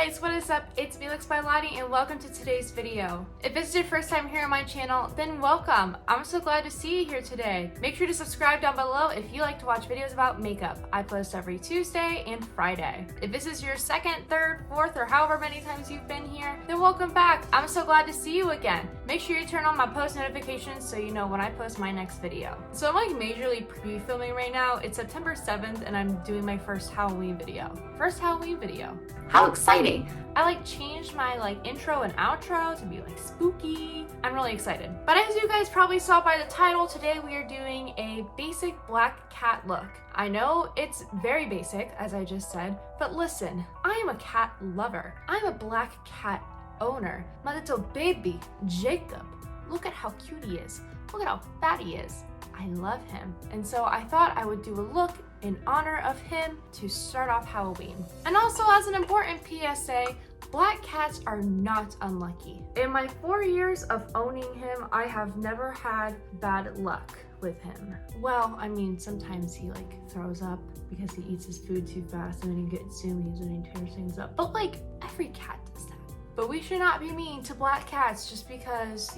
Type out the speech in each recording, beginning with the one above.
guys, what is up? It's me, looksbylottie, and welcome to today's video. If this is your first time here on my channel, then welcome. I'm so glad to see you here today. Make sure to subscribe down below if you like to watch videos about makeup. I post every Tuesday and Friday. If this is your second, third, fourth, or however many times you've been here, then welcome back. I'm so glad to see you again. Make sure you turn on my post notifications so you know when I post my next video. So I'm like majorly pre-filming right now. It's September 7th and I'm doing my first Halloween video. How exciting! I like changed my intro and outro to be spooky. I'm really excited. But as you guys probably saw by the title, today we are doing a basic black cat look. I know it's very basic, as I just said, but listen, I am a cat lover. I'm a black cat owner. My little baby, Jacob. Look at how cute he is. Look at how fat he is. I love him. And so I thought I would do a look in honor of him to start off Halloween. And also, as an important PSA, black cats are not unlucky. In my 4 years of owning him, I have never had bad luck with him. Well, I mean, sometimes he throws up because he eats his food too fast and then he gets zoomies and he tears things up. But every cat does that. But we should not be mean to black cats just because,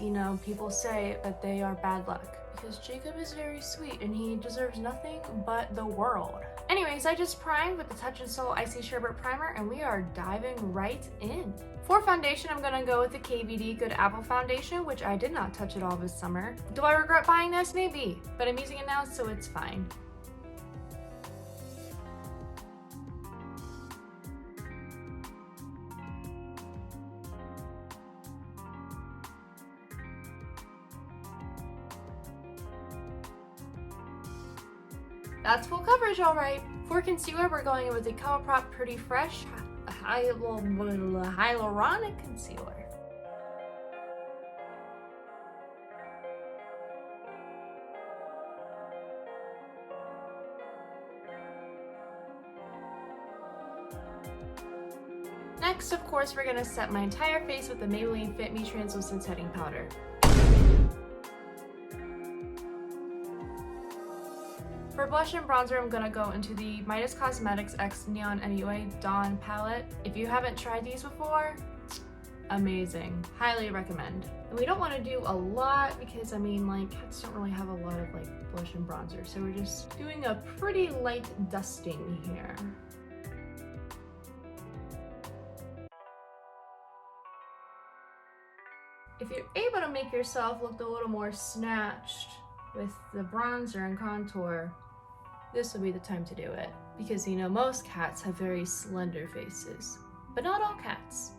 people say that they are bad luck. Because Jacob is very sweet and he deserves nothing but the world. Anyways, I just primed with the Touch and Soul Icy Sherbet Primer and we are diving right in. For foundation, I'm gonna go with the KVD Good Apple Foundation, which I did not touch at all this summer. Do I regret buying this? Maybe, but I'm using it now, so it's fine. That's full coverage, all right. For concealer, we're going in with the ColourPop Pretty Fresh Hyaluronic Concealer. Next, of course, we're gonna set my entire face with the Maybelline Fit Me Translucent Setting Powder. For blush and bronzer, I'm gonna go into the Midas Cosmetics X Neon MUA Dawn palette. If you haven't tried these before, amazing. Highly recommend. And we don't want to do a lot because, cats don't really have a lot of blush and bronzer. So we're just doing a pretty light dusting here. If you're able to make yourself look a little more snatched with the bronzer and contour, this will be the time to do it. Because most cats have very slender faces, but not all cats.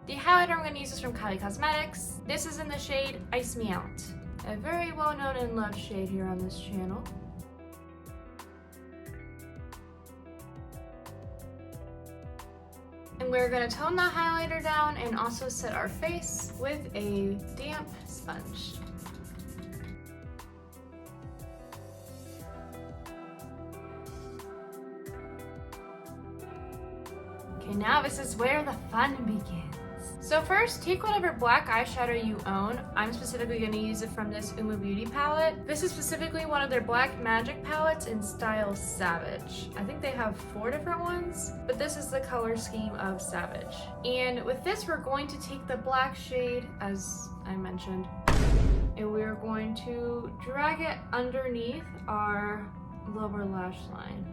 The highlighter I'm going to use is from Kylie Cosmetics. This is in the shade Ice Me Out. A very well known and loved shade here on this channel. And we're going to tone the highlighter down and also set our face with a damp sponge. Okay, now this is where the fun begins. So first, take whatever black eyeshadow you own. I'm specifically going to use it from this Umu Beauty palette. This is specifically one of their Black Magic palettes in style Savage. I think they have 4 different ones, but this is the color scheme of Savage. And with this, we're going to take the black shade, as I mentioned, and we're going to drag it underneath our lower lash line.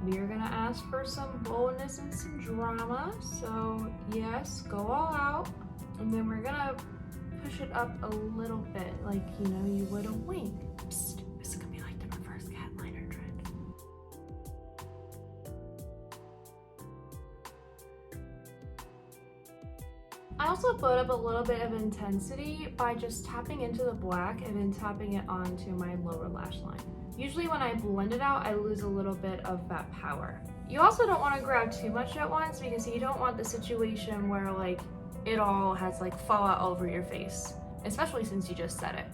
We are gonna ask for some boldness and some drama, so yes, go all out. And then we're gonna push it up a little bit, like you would a wing. Psst, this is gonna be like the reverse cat liner trend. I also built up a little bit of intensity by just tapping into the black and then tapping it onto my lower lash line. Usually when I blend it out, I lose a little bit of that power. You also don't want to grab too much at once because you don't want the situation where it all has fallout all over your face, especially since you just set it.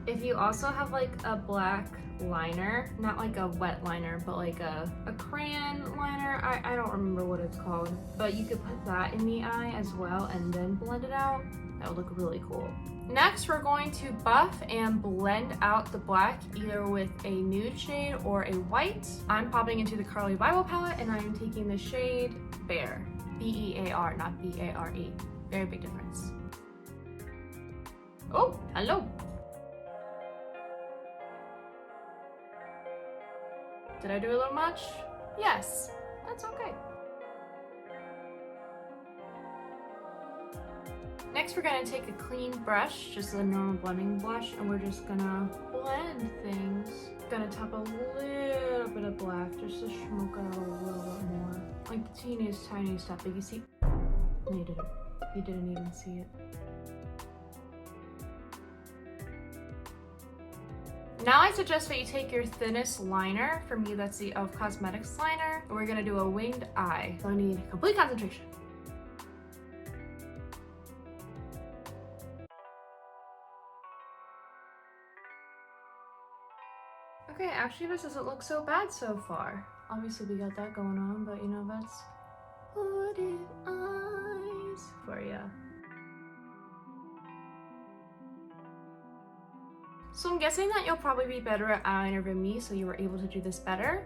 If you also have a black liner, not a wet liner, but a crayon liner, I don't remember what it's called, but you could put that in the eye as well and then blend it out. That would look really cool. Next, we're going to buff and blend out the black either with a nude shade or a white. I'm popping into the Carly Bible palette and I am taking the shade Bear. B-E-A-R, not B-A-R-E. Very big difference. Oh, hello. Did I do a little much? Yes, that's okay. Next, we're gonna take a clean brush, just a normal blending brush, and we're just gonna blend things. Gonna tap a little bit of black just to smoke it out a little bit more. Like the teeniest, tiniest stuff. But you see, no, you didn't. You didn't even see it. Now I suggest that you take your thinnest liner. For me, that's the e.l.f. Cosmetics liner. And we're gonna do a winged eye. So I need complete concentration. Okay, actually this doesn't look so bad so far. Obviously we got that going on, but you know, that's hooded eyes for ya. So I'm guessing that you'll probably be better at eyeliner than me, so you were able to do this better.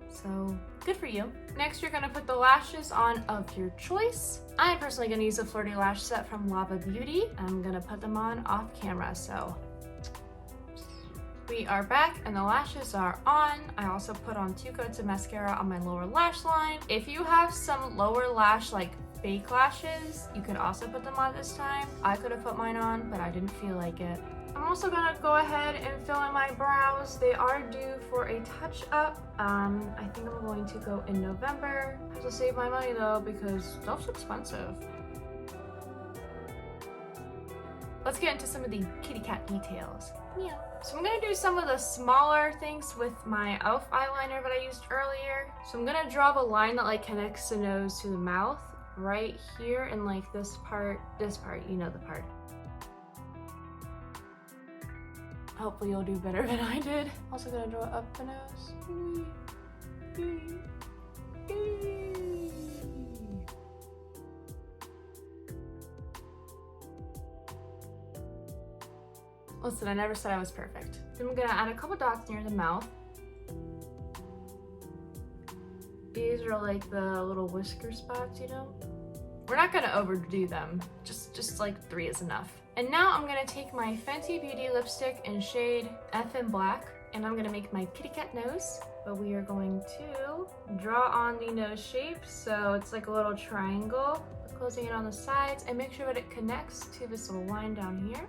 So good for you. Next, you're gonna put the lashes on of your choice. I'm personally gonna use a Flirty Lash set from Lava Beauty. I'm gonna put them on off camera, so. We are back and the lashes are on. I also put on 2 coats of mascara on my lower lash line. If you have some lower lash, like fake lashes, you could also put them on this time. I could have put mine on, but I didn't feel like it. I'm also gonna go ahead and fill in my brows. They are due for a touch up. I think I'm going to go in November. I have to save my money though because stuff's expensive. Let's get into some of the kitty cat details. Yeah. So I'm gonna do some of the smaller things with my e.l.f. eyeliner that I used earlier. So I'm gonna draw the line that like connects the nose to the mouth right here and like this part, you know the part. Hopefully you'll do better than I did. Also gonna draw up the nose. Listen, I never said I was perfect. Then I'm gonna add a couple dots near the mouth. These are like the little whisker spots, you know? We're not gonna overdo them. Just like 3 is enough. And now I'm gonna take my Fenty Beauty lipstick in shade F in Black, and I'm gonna make my kitty cat nose. But we are going to draw on the nose shape, so it's like a little triangle, closing it on the sides, and make sure that it connects to this little line down here.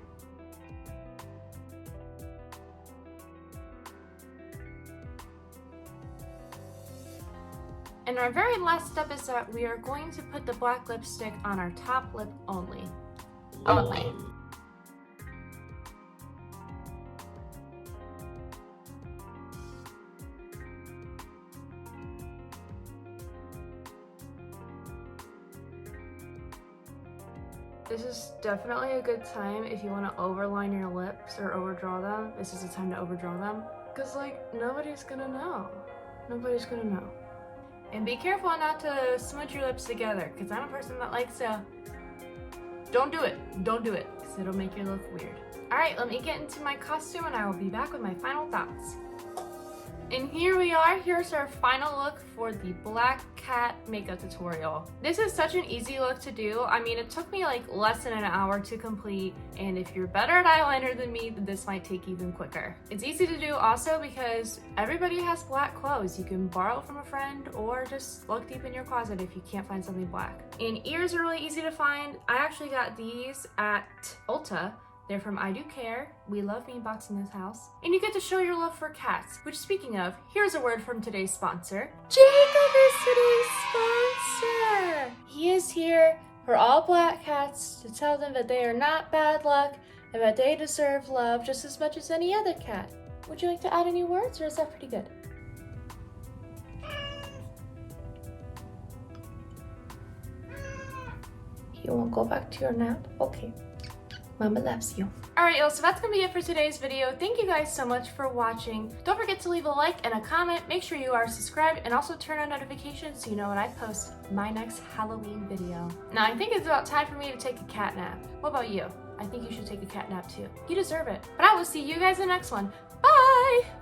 And our very last step is that we are going to put the black lipstick on our top lip only. Only. This is definitely a good time if you want to overline your lips or overdraw them. This is the time to overdraw them. Because like, nobody's gonna know. Nobody's gonna know. And be careful not to smudge your lips together, because I'm a person that likes to... Don't do it. Don't do it, because it'll make you look weird. Alright, let me get into my costume and I will be back with my final thoughts. And here we are. Here's our final look for the Black Cat makeup tutorial. This is such an easy look to do. I mean, it took me like less than an hour to complete, and if you're better at eyeliner than me, then this might take even quicker. It's easy to do also because everybody has black clothes. You can borrow from a friend or just look deep in your closet if you can't find something black. And ears are really easy to find. I actually got these at Ulta. They're from I Do Care. We love bean box in this house. And you get to show your love for cats, which speaking of, here's a word from today's sponsor. Jacob is today's sponsor. He is here for all black cats to tell them that they are not bad luck and that they deserve love just as much as any other cat. Would you like to add any words or is that pretty good? You won't go back to your nap? Okay. Mama loves you. Alright, y'all, so that's gonna be it for today's video. Thank you guys so much for watching. Don't forget to leave a like and a comment. Make sure you are subscribed and also turn on notifications so you know when I post my next Halloween video. Now, I think it's about time for me to take a cat nap. What about you? I think you should take a cat nap too. You deserve it. But I will see you guys in the next one. Bye!